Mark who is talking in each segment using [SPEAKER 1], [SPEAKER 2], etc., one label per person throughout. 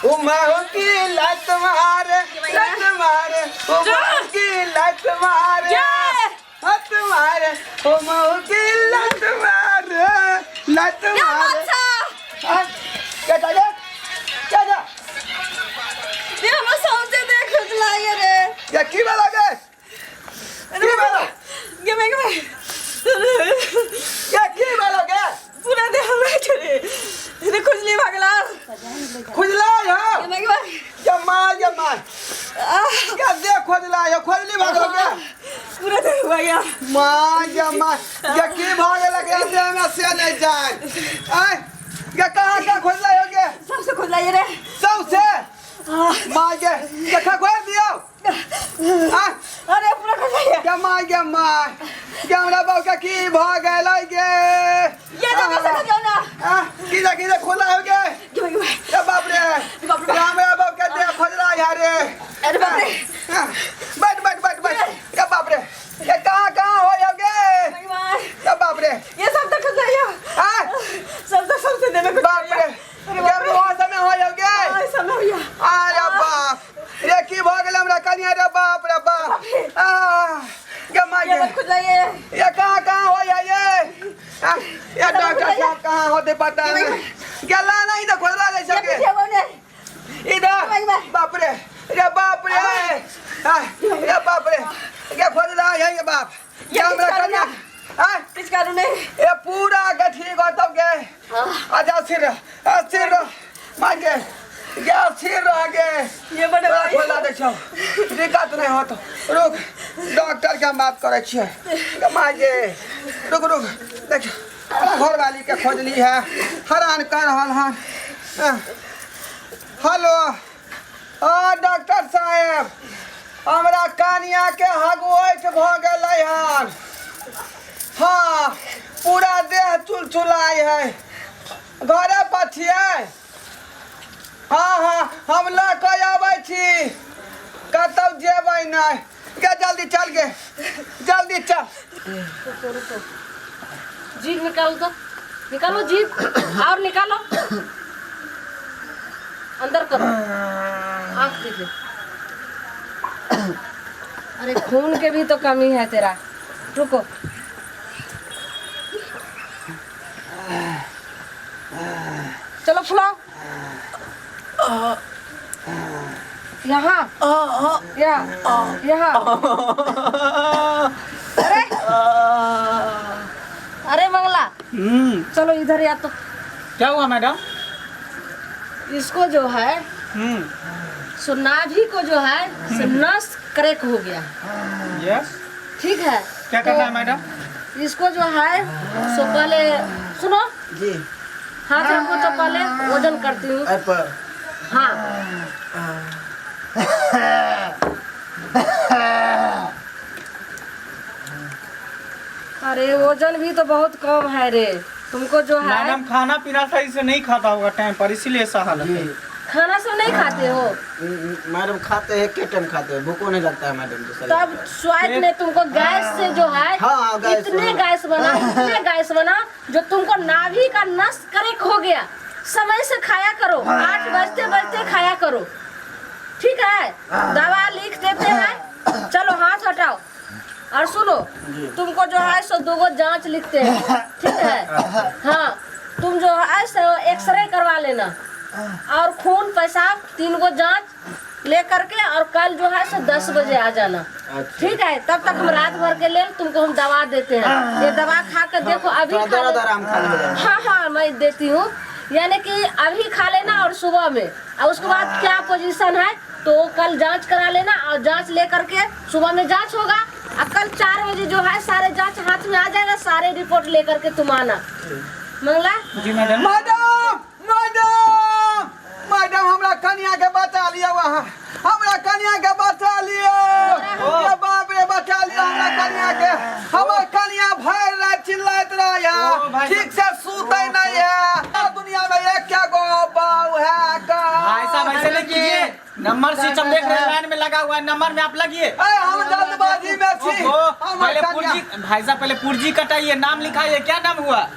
[SPEAKER 1] उमहू की लत मारे उमहू की लत मारे हत मारे उमहू की लत मारे क्या चाहिए क्या जा
[SPEAKER 2] ये हम समझे देख लागे रे
[SPEAKER 1] क्या की बोलोगे की बोलो
[SPEAKER 2] ये मैं
[SPEAKER 1] क्या की बोलोगे
[SPEAKER 2] पूरा देह में चले इधर खुजली भागला
[SPEAKER 1] खुजला है
[SPEAKER 2] ये मैं
[SPEAKER 1] जमा क्या दे खुजला है खुजली भागोगे
[SPEAKER 2] पूरा देह भागया
[SPEAKER 1] मां जमा क्या की भागे लगे दे में से नहीं जाए आए क्या कहां का खुजला होगे
[SPEAKER 2] सबसे खुजला ये रे
[SPEAKER 1] सबसे मां के क्या खोल दियो हां
[SPEAKER 2] अरे पूरा खुजला
[SPEAKER 1] क्या मां क्या हमरा बाबू का की भाग लगे
[SPEAKER 2] ये तो कैसे जाओ ना
[SPEAKER 1] हां किधर खुला हो गया क्या बाप रे हमरा बाबू का दे खुजला यार रे
[SPEAKER 2] अरे बाप रे
[SPEAKER 1] बैठ क्या बाप रे ये कहां हो गए क्या बाप रे
[SPEAKER 2] ये सब तो खुजला है
[SPEAKER 1] हां
[SPEAKER 2] सब तो सबसे दे में
[SPEAKER 1] बाप रे क्या मुंह समय हो गए
[SPEAKER 2] ऐसा ना भैया
[SPEAKER 1] अरे बाप ये की भागल हमरा कनिया रे बाप क्या मां
[SPEAKER 2] ये खुजला
[SPEAKER 1] ये कहां हो ये डॉक्टर साहब कहां होते पता नहीं क्या लाना ही तो खुजला ले सके इधर बाप रे ये बाप रे क्या खुजला है ये बाप क्या हमरा कनिया हां
[SPEAKER 2] किस कारण नहीं
[SPEAKER 1] ये पूरा गठी गौतम के आजा सिर मां के क्या सिर रह गए
[SPEAKER 2] ये बड़े भाई
[SPEAKER 1] खोला देखो दिक्कत नहीं हो तो रुक डॉक्टर के बात करे छिए मां के रुक देख घर वाली के खोजली है हैरान कर रहल है हेलो डॉक्टर साहब हमरा कानिया के हगोइठ भ गेलै हन हाँ पूरा देह चुलचुलाई है घरे पर छियै हाँ हम ला के आबै छी कतौ जेबै नहीं क्या जल्दी चल
[SPEAKER 2] जीभ निकालो जीभ और निकालो अंदर करो आँख दीजिए अरे खून के भी तो कमी है तेरा रुको चलो फुलाओ यहाँ यहाँ अरे मंगला चलो इधर या तो
[SPEAKER 3] क्या हुआ मैडम
[SPEAKER 2] इसको जो है सो नाभि को जो है सो नस क्रैक हो गया
[SPEAKER 3] यस
[SPEAKER 2] ठीक है
[SPEAKER 3] क्या करना है मैडम
[SPEAKER 2] इसको जो है सो पहले सुनो
[SPEAKER 1] जी
[SPEAKER 2] हाथ रखो तो पहले वजन करती हूँ हाँ अरे वजन भी तो बहुत कम है रे तुमको जो है
[SPEAKER 3] मैडम खाना पीना सही से नहीं खाता होगा टाइम पर इसीलिए ऐसा हालत है
[SPEAKER 2] खाना सब नहीं खाते हो
[SPEAKER 1] मैडम खाते हैं के टाइम खाते हैं भूख नहीं लगता है मैडम
[SPEAKER 2] तब स्वाद में तुमको गैस से जो है
[SPEAKER 1] हाँ, गैस
[SPEAKER 2] इतने गैस बना जो तुमको नाभि का नस क्रैक हो गया समय से खाया करो 8 बजते खाया करो ठीक है दवा लिख देते हैं चलो हाथ हटाओ और सुनो तुमको जो है सो 2 जांच लिखते हैं ठीक है हाँ तुम जो है सो एक्सरे करवा लेना और खून पेशाब 3 जांच ले करके और कल जो है सो 10 बजे आ जाना ठीक है तब तक हम रात भर के लिए तुमको हम दवा देते हैं ये दवा खा कर देखो अभी हाँ मैं देती हूँ यानी कि अभी खा लेना और सुबह में और उसके बाद क्या पोजीशन है तो कल जांच करा लेना और जांच ले करके सुबह में जांच होगा और कल 4 बजे जो है सारे जांच हाथ में आ जाएगा सारे रिपोर्ट ले करके तुम आना मंगला
[SPEAKER 3] जी मैडम
[SPEAKER 1] मैडम हमरा कन्या के बता लिया वहाँ हमरा कन्या के बता लियो बाप रे बता लियो हमरा कन्या के हमर कन्या भर रात चिल्लात रहे ठीक से सूते नहीं है दुनिया में एक क्या गो बाऊ है का
[SPEAKER 3] भाई साहब ऐसे नहीं कीजिए नंबर स्विच हम देख रहे हैं लाइन में लगा हुआ है नंबर में आप लगिए
[SPEAKER 1] हम जल्दबाजी में छी
[SPEAKER 3] पहले पुर्जी भाई साहब पहले पुर्जी कटाइए नाम लिखाइए क्या नाम हुआ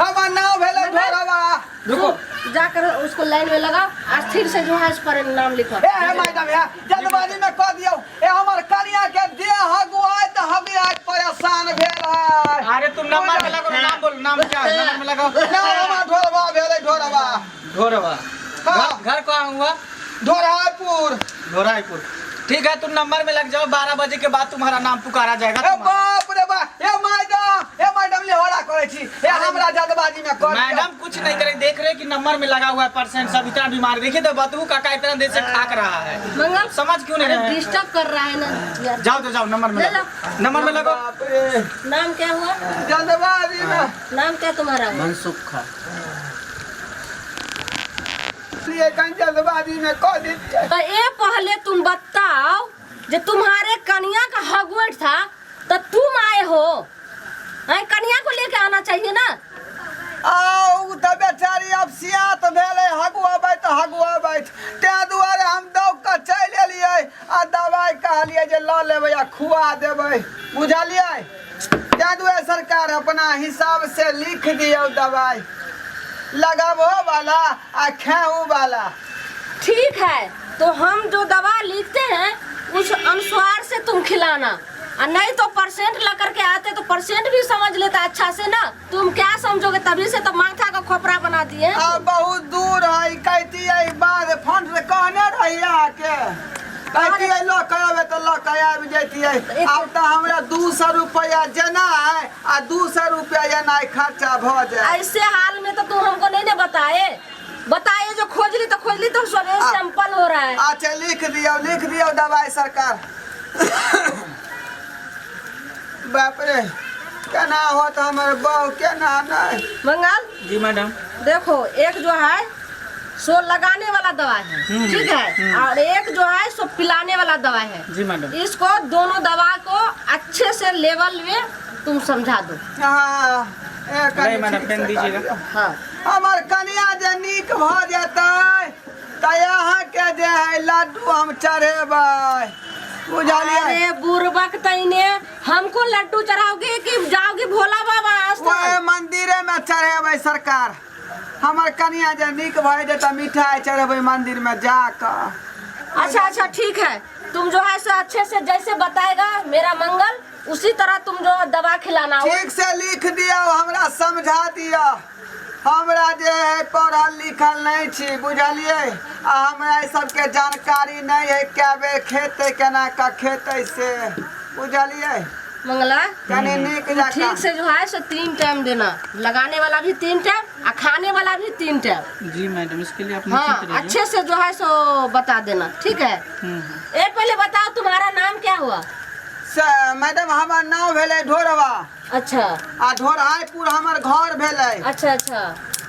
[SPEAKER 1] हमार नाम भेले ढोरवा
[SPEAKER 3] रुको
[SPEAKER 2] जाकर उसको लाइन में लगाओ, अस्थिर से जो है इस पर नाम लिखो।
[SPEAKER 1] ए मैडम है जल्दबाजी में कह दियो ए हमर कनिया के देह हगुआय त हबिया परेशान भेल है।
[SPEAKER 3] अरे तुम नंबर में लगाओ, नाम बोलो, नाम क्या है, नंबर में लगाओ।
[SPEAKER 1] ना हमर ढोरवा भेले ढोरवा।
[SPEAKER 3] ढोरवा।
[SPEAKER 1] हाँ।
[SPEAKER 3] घर कहाँ हुआ?
[SPEAKER 1] ढोरापुर।
[SPEAKER 3] ढोराईपुर। ठीक है, तुम नंबर में लग जाओ, 12 बजे के बाद तुम्हारा नाम पुकारा जाएगा।
[SPEAKER 1] ए बाप रे बाप ए मैडम ले होरा करे छी ए हमरा जल्दबाजी में कर।
[SPEAKER 3] मैडम कुछ नहीं करे, देख रहे कि नंबर में लगा हुआ है परसेंट, सब इतना बीमार। देखिए तो बतू काका इतना देर से खाक रहा है।
[SPEAKER 2] मंगल
[SPEAKER 3] समझ क्यों नहीं रहे?
[SPEAKER 2] डिस्टर्ब कर रहा है ना यार।
[SPEAKER 3] जाओ तो जाओ, नंबर में लगाओ, नंबर में लगाओ।
[SPEAKER 1] बाप रे
[SPEAKER 2] नाम क्या हुआ?
[SPEAKER 1] जल्दबाजी में
[SPEAKER 2] नाम क्या तुम्हारा हुआ?
[SPEAKER 3] मनसुख खा।
[SPEAKER 1] ये कहीं जल्दबाजी में कह दी।
[SPEAKER 2] तो ये पहले तुम बताओ, जो तुम्हारे कन्या का हगुएट था तो तुम आए हो, कन्या को लेके आना चाहिए ना।
[SPEAKER 1] आओ त बेचारी अब सियात भेले हगुआ बैठ ते दुआरे हम दौड़ के चल एलिए आ दवाई कहलिए जे ल लेबै आ खुआ देबै, बुझलिए। ते दुआरे सरकार अपना हिसाब से लिख दियो दवाई, लगाबो वाला आ खाऊ वाला।
[SPEAKER 2] ठीक है, तो हम जो दवा लिखते हैं उस अनुसार से तुम खिलाना, और नहीं तो परसेंट ला करके आते तो परसेंट भी समझ लेता अच्छा से ना। तुम क्या समझोगे, तभी से तो माथा का खोपड़ा बना दिए।
[SPEAKER 1] आ बहुत दूर है कहती है बाद फोन से कहने रही आके कहती है लो कहबे तो लो कहब जैती है। अब तो हमरा 200 रुपया जना है आ 200 रुपया जना खर्चा भ जाए।
[SPEAKER 2] ऐसे हाल में तो तुम हमको नहीं बताए जो खोजली तो स्वदेश सैंपल हो रहा है।
[SPEAKER 1] अच्छा लिख दियो दवाई सरकार। बाप रे केना होत हमर बहू केना नहीं।
[SPEAKER 2] मंगल
[SPEAKER 3] जी मैडम।
[SPEAKER 2] देखो, एक जो है सो लगाने वाला दवा है, ठीक है, और एक जो है सो पिलाने वाला दवा है।
[SPEAKER 3] जी मैडम।
[SPEAKER 2] इसको दोनों दवा को अच्छे से लेवल में तुम समझा दो।
[SPEAKER 1] हाँ
[SPEAKER 3] नहीं मैडम, पेन दीजिएगा।
[SPEAKER 2] हाँ,
[SPEAKER 1] हमर कन्या जे नीक भ जेतै त यहाँ के जे है लड्डू हम चढ़ेबै, बुझलिए।
[SPEAKER 2] अरे बुरबक तईने हमको लड्डू चढ़ाओगे कि जाओगे भोला बाबा
[SPEAKER 1] ओए मंदिरे में चढ़ेबै सरकार। हमर कन्या जे नीक भ जेतै मिठाई चढ़ेबै मंदिर में जाकर।
[SPEAKER 2] अच्छा ठीक है, तुम जो है सो अच्छे से जैसे बताएगा मेरा मंगल, उसी तरह तुम जो दवा खिलाना हो।
[SPEAKER 1] ठीक से लिख दियो, हमरा समझा दियो। हमरा जे है पढ़ल लिखल नहीं छी, बुझलिए, आ हमरा सबके जानकारी नहीं है क्या बे खेते केना का खेते से, बुझलिए।
[SPEAKER 2] मंगला
[SPEAKER 1] कनी नीक जाका
[SPEAKER 2] ठीक से जो है सो 3 टाइम देना, लगाने वाला भी 3 टाइम और खाने वाला भी 3 टाइम।
[SPEAKER 3] जी मैडम, इसके लिए आप
[SPEAKER 2] हाँ, अच्छे से जो है सो बता देना, ठीक है। एक पहले बताओ तुम्हारा नाम क्या हुआ?
[SPEAKER 1] मैडम हमार नाम भेले ढोरवा।
[SPEAKER 2] अच्छा,
[SPEAKER 1] आ ढोराईपुर हमर घर भेले।
[SPEAKER 2] अच्छा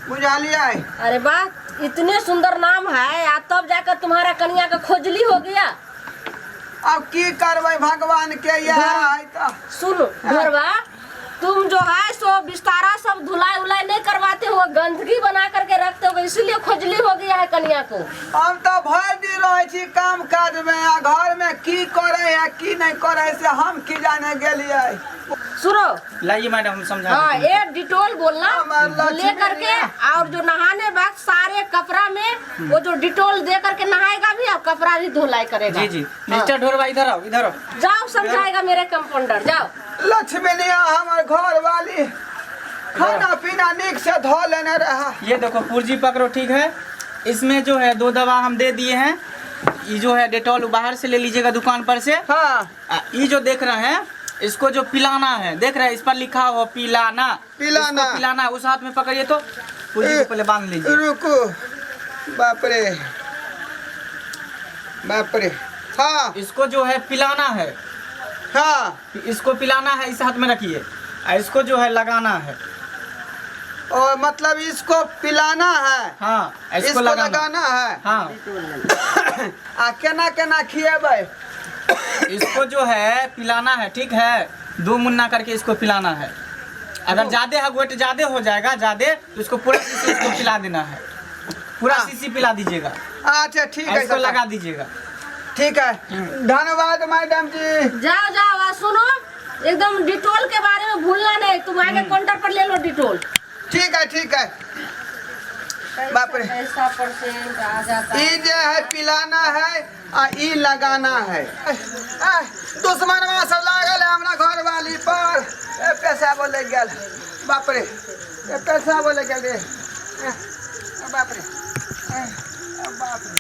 [SPEAKER 1] बुझलिए।
[SPEAKER 2] अरे वाह, इतने सुंदर नाम है, आ तब जाकर तुम्हारा कन्या का खोजली हो गया।
[SPEAKER 1] अब की करबै भगवान के यह।
[SPEAKER 2] सुनो घरवा, तुम जो है सो बिस्तारा सब धुलाई उलाई नहीं करवाते हो, गंदगी बना करके रखते हो, इसलिए खोजली हो गया है कन्या को।
[SPEAKER 1] हम तो भर दिन रहे छी काम काज में, आ घर में की करे है की नहीं करे से हम की जाने गेलिए।
[SPEAKER 2] सुनो,
[SPEAKER 3] लाइए मैडम, हम समझा।
[SPEAKER 2] हाँ, ये डिटोल बोलना,
[SPEAKER 1] हमारा
[SPEAKER 2] ले करके, और जो नहाने वक्त सारे कपड़ा में वो जो डिटोल दे करके नहाएगा भी, और कपड़ा भी धुलाई करेगा।
[SPEAKER 3] जी जी। मिस्टर ढोरवा इधर आओ, इधर आओ।
[SPEAKER 2] जाओ, समझाएगा मेरे कंपाउंडर, जाओ।
[SPEAKER 1] लक्ष्मी ने हमर घर वाली खाना पीना नीक से धो लेने रहा।
[SPEAKER 3] ये देखो पुर्जी पकड़ो, ठीक है। इसमें जो है 2 दवा हम दे दिए हैं। ये जो है डेटॉल बाहर से ले लीजिएगा दुकान पर से।
[SPEAKER 1] हाँ,
[SPEAKER 3] ये जो देख रहे हैं इसको जो पिलाना है, देख रहे हैं इस पर लिखा हो पिलाना।
[SPEAKER 1] पिलाना।
[SPEAKER 3] इसको पिलाना है, उस हाथ में पकड़िए तो पुर्जी को पहले बांध लीजिए।
[SPEAKER 1] रुको, बाप रे बाप रे। हाँ
[SPEAKER 3] इसको जो है पिलाना है।
[SPEAKER 1] हाँ,
[SPEAKER 3] इसको पिलाना है, इस हाथ में रखिए। इसको जो है लगाना है।
[SPEAKER 1] और मतलब इसको पिलाना है।
[SPEAKER 3] हाँ,
[SPEAKER 1] इसको लगाना है।
[SPEAKER 3] हाँ।
[SPEAKER 1] आ केना केना खिएबै?
[SPEAKER 3] इसको जो है पिलाना है, ठीक है। 2 मुन्ना करके इसको पिलाना है। अगर ज्यादा है, वेट ज्यादा हो जाएगा ज्यादा, तो इसको पूरा शीशी इसको पिला देना है। पूरा शीशी पिला दीजिएगा।
[SPEAKER 1] अच्छा ठीक है,
[SPEAKER 3] इसको लगा दीजिएगा।
[SPEAKER 1] ठीक है, धन्यवाद मैडम जी।
[SPEAKER 2] जाओ जाओ, सुनो, एकदम डिटोल के बारे में भूलना नहीं, तुम आगे काउंटर पर ले लो डिटोल।
[SPEAKER 1] ठीक है ठीक है। बाप रे
[SPEAKER 2] पैसा परसेंट आ जाता
[SPEAKER 1] ई जे है पिलाना है आ ई लगाना है दुश्मन सब लागल है हमरा घर वाली पर पैसा बोले गेल बाप रे पैसा बोले गेल रे बाप रे बाप रे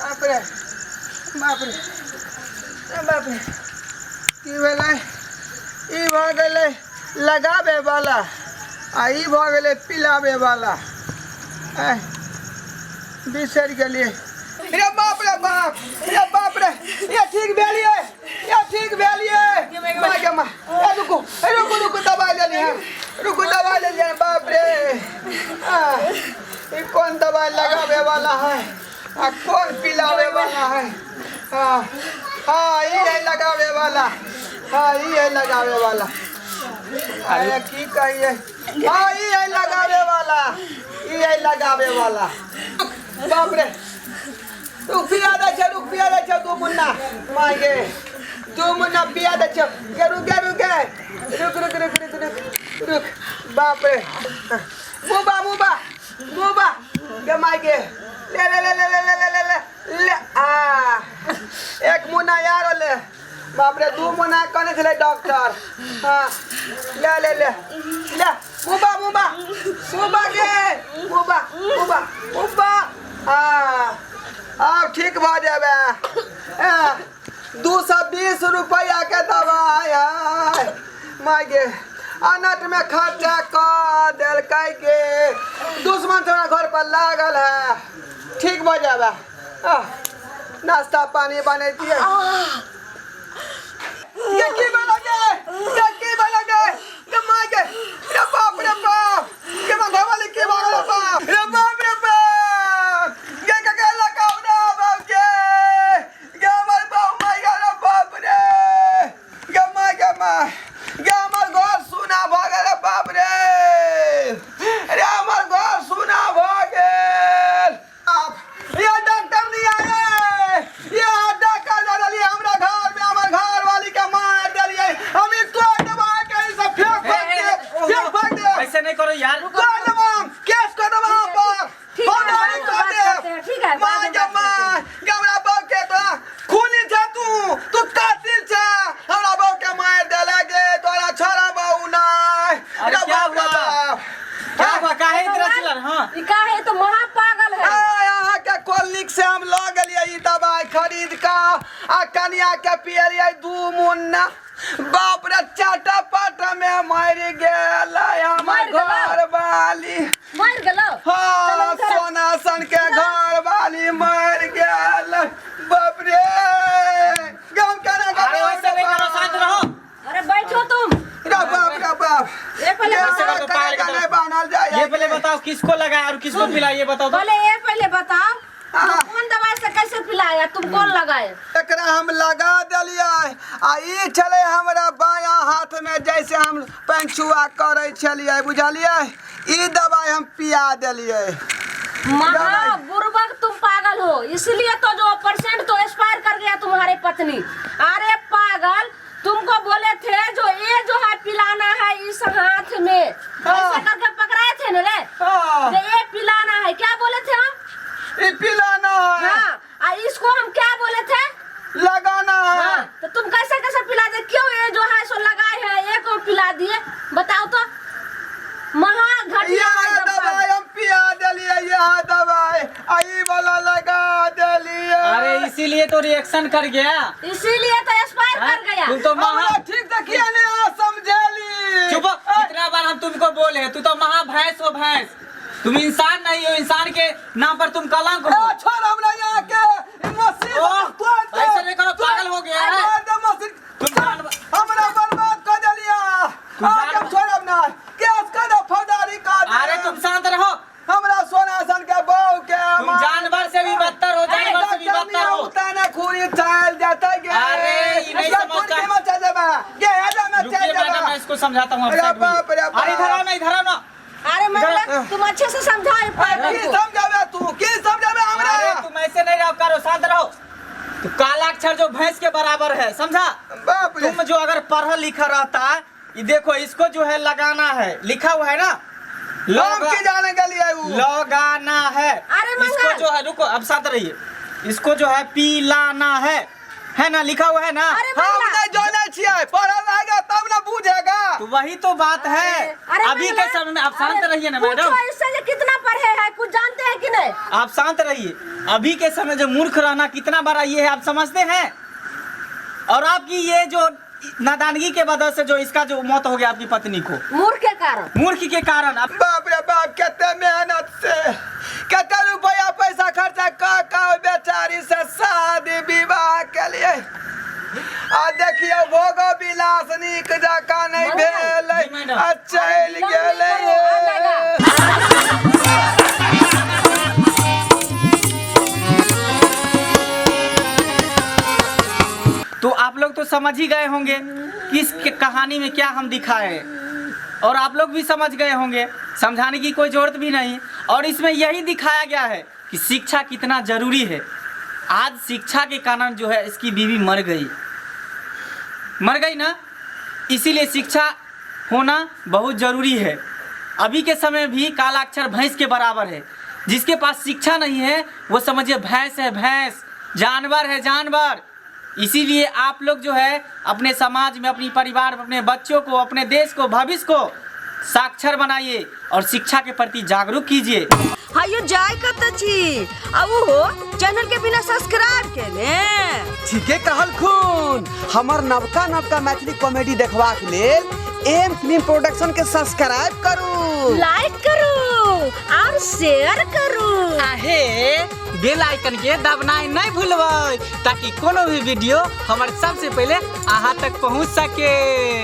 [SPEAKER 1] बाप रे बाप रे बाप रे की भेलै ई भ गेलै लगाबे वाला आ ई भ गेलै पिलाबे वाला बिसरि गेलियै रे बाप रे बाप रे ये ठीक भेलियै माँ के माँ रुकू दवाई लेलियै दवाई लेलियै बाप रे ई कौन दवाई लगाबे वाला है आ कौन पिलाबे वाला है हाँ ई है लगाबे वाला अरे की कहिए हाँ ई है लगाबे वाला बाप रे रुपया दे छै 2 मुन्ना मांगे 2 मुन्ना पिया दे छै रुक बाप रे मुबा के मांगे ले एक मुन्ना यार ले बाप रे 2 मुन्ना कने छले डॉक्टर हाँ ले मुबा अब ठीक भ जाबे 220 रुपया के दवाई है मांगे अनट में खर्चा कर देल के दुश्मन थोड़ा घर पर लागल है ठीक भ जाबे नाश्ता पानी बने दिए ये की बलगे ये मांगे रे बाप के मां घरवाली के बागल बाप रे बाप ये का लगाव ना बाप के हमर बाप मांगे रे बाप रे हमर घर सुना भ गेल बाप रे हमर घर सुना भ गेल ये डॉक्टर नहीं आए ये डॉक्टर डालिए हमरा घर में हमर घर वाली के मार डालिए हम इसको दबा के सब फेंक दे
[SPEAKER 3] ऐसे नहीं करो यार
[SPEAKER 1] केस कर दबा पर
[SPEAKER 2] ठीक है
[SPEAKER 1] हमरा बाप के तो खूनी छ तू कातिल छ हमरा बाप के मार दे लगे तोरा छोरा बाऊ ना
[SPEAKER 3] अरे क्या हुआ काहे इतना चिल्ला हां
[SPEAKER 2] ई काहे तो महा पागल है
[SPEAKER 1] यहाँ के कॉलिक से हम लो गलिए ई दवाई खरीद का आ कनिया के पियलिए 2 मुन्ना बाप रे चटपट में मर गेल हमर घर वाली
[SPEAKER 2] मर गेलो
[SPEAKER 1] हाँ सोना सन के घर वाली मर गेल बाप रे गम करे
[SPEAKER 3] अरे वैसे नहीं करो शांत रहो
[SPEAKER 2] अरे बैठो तुम
[SPEAKER 1] रे बाप
[SPEAKER 2] ये पहले
[SPEAKER 1] नहीं बानल जाए
[SPEAKER 3] ये पहले बताओ किसको लगाया और किसको पिलाया ये बताओ तो
[SPEAKER 2] पहले बताओ कौन दवाई से कैसे पिलाया तुम कौन लगाए
[SPEAKER 1] एकरा हम लगा दिलिए आ ई चले हमरा बायां हाथ में जैसे हम पंचुआ करे छलिए बुझलिए ई दवाई हम पिया दिलिए
[SPEAKER 2] महा बुर्बक तुम पागल हो इसलिए तो जो परसेंट तो एक्सपायर कर गया तुम्हारे पत्नी अरे पागल तुमको बोले थे जो ये जो है पिलाना है इस हाथ में ऐसे करके पकड़ाए थे ना रे ये पिलाना है क्या बोले थे हम
[SPEAKER 1] ई पिलाना है
[SPEAKER 2] हाँ इसको हम क्या बोले थे
[SPEAKER 1] लगाना है
[SPEAKER 2] हाँ, तो तुम कैसे पिला दे क्यों ये जो है सो लगाए हैं एक और पिला दिए बताओ तो महा घटिया
[SPEAKER 1] दवाई हम पिया दिलिए यह दवाई आई वाला लगा दिलिए
[SPEAKER 3] अरे इसीलिए तो रिएक्शन कर गया
[SPEAKER 2] इसीलिए तो एक्सपायर कर गया
[SPEAKER 3] तुम तो महा
[SPEAKER 1] ठीक देखिए नहीं समझेली
[SPEAKER 3] चुप कितना बार हम तुमको बोले तू तो महा भैंस हो भैंस तुम इंसान नहीं हो इंसान के नाम पर तुम कलंक हो
[SPEAKER 1] छोड़ हमरा यहाँ के मशीन
[SPEAKER 3] ऐसे नहीं करो पागल हो गया है तुम
[SPEAKER 1] हमरा बर्बाद कर दिलिया आगे छोड़ब ना केस कर दो फौजदारी का
[SPEAKER 3] अरे तुम शांत रहो
[SPEAKER 1] हमरा सोना सन के बहू के
[SPEAKER 3] तुम जानवर से भी बदतर हो जानवर से भी बदतर हो
[SPEAKER 1] उताने खूनी चल जाता गे
[SPEAKER 3] अरे ये नहीं समझता
[SPEAKER 1] मचा देबा गे हेदा में चल
[SPEAKER 3] रुकिए
[SPEAKER 1] देबा
[SPEAKER 3] मैडम मैं इसको समझाता हूं
[SPEAKER 1] अरे बाप रे बाप
[SPEAKER 3] अरे इधर आओ ना
[SPEAKER 2] अरे मतलब तुम अच्छे से समझाए पागल
[SPEAKER 1] की
[SPEAKER 2] को
[SPEAKER 1] समझावे तू की समझावे हमरा
[SPEAKER 3] अरे तुम ऐसे नहीं रहो करो शांत रहो तो काला अक्षर जो भैंस के बराबर है समझा
[SPEAKER 1] बाप रे
[SPEAKER 3] तुम जो अगर पढ़ा लिखा रहता ये देखो इसको जो है लगाना है, लिखा हुआ है ना,
[SPEAKER 1] हम के जाने के लिए वो
[SPEAKER 3] लगाना है।
[SPEAKER 2] अरे
[SPEAKER 3] इसको
[SPEAKER 2] मंगल।
[SPEAKER 3] जो है, रुको अब शांत रहिए, इसको जो है पिलाना है ना, लिखा हुआ है ना।
[SPEAKER 2] अरे
[SPEAKER 1] हम
[SPEAKER 2] मंगला।
[SPEAKER 1] नहीं जाने छिए, पढ़ल रहेगा तब ना बूझेगा।
[SPEAKER 3] तो वही तो बात है।
[SPEAKER 2] अरे
[SPEAKER 3] अभी
[SPEAKER 2] मंगला,
[SPEAKER 3] के समय में आप शांत
[SPEAKER 2] अरे
[SPEAKER 3] रहिए ना
[SPEAKER 2] पूछो
[SPEAKER 3] मैडम,
[SPEAKER 2] इससे ये कितना पढ़े हैं, कुछ जानते हैं कि नहीं?
[SPEAKER 3] आप शांत रहिए। अभी के समय जो मूर्ख रहना कितना बड़ा ये है आप समझते हैं। और आपकी ये जो नादानगी के वजह से जो इसका जो मौत हो गया आपकी पत्नी को,
[SPEAKER 2] मूर्ख के कारण।
[SPEAKER 3] मूर्ख के कारण। अब
[SPEAKER 1] बाप रे बाप, कितने मेहनत से कितना रुपया पैसा खर्चा कर बेचारी से शादी विवाह के लिए। आ देखियो भोग विलास निक जका नहीं भेल,
[SPEAKER 3] जी मैडम।
[SPEAKER 1] चल गेले।
[SPEAKER 3] तो आप लोग तो समझ ही गए होंगे कि इस कहानी में क्या हम दिखाए, और आप लोग भी समझ गए होंगे, समझाने की कोई जरूरत भी नहीं। और इसमें यही दिखाया गया है कि शिक्षा कितना जरूरी है। आज शिक्षा के कारण जो है इसकी बीवी मर गई ना, इसीलिए शिक्षा होना बहुत जरूरी है। अभी के समय भी कालाक्षर भैंस के बराबर है। जिसके पास शिक्षा नहीं है वो समझिए भैंस है भैंस, जानवर है जानवर। इसीलिए आप लोग जो है अपने समाज में, अपनी परिवार में, अपने बच्चों को, अपने देश को, भविष्य को साक्षर बनाइए और शिक्षा के प्रति जागरूक कीजिए।
[SPEAKER 4] हायो जाय कत छी अब हो चैनल के बिना सब्सक्राइब के ने
[SPEAKER 1] ठीके कहल खून। हमर नवका मैथिली कॉमेडी देखबाक लेल एम फिल्म प्रोडक्शन के सब्सक्राइब करू,
[SPEAKER 2] लाइक करो और शेयर करो।
[SPEAKER 3] आहे बेल आइकन के दबनाई नहीं भूलबै, ताकि कोनो भी वीडियो हमारे सबसे पहले अहाँ तक पहुँच सके।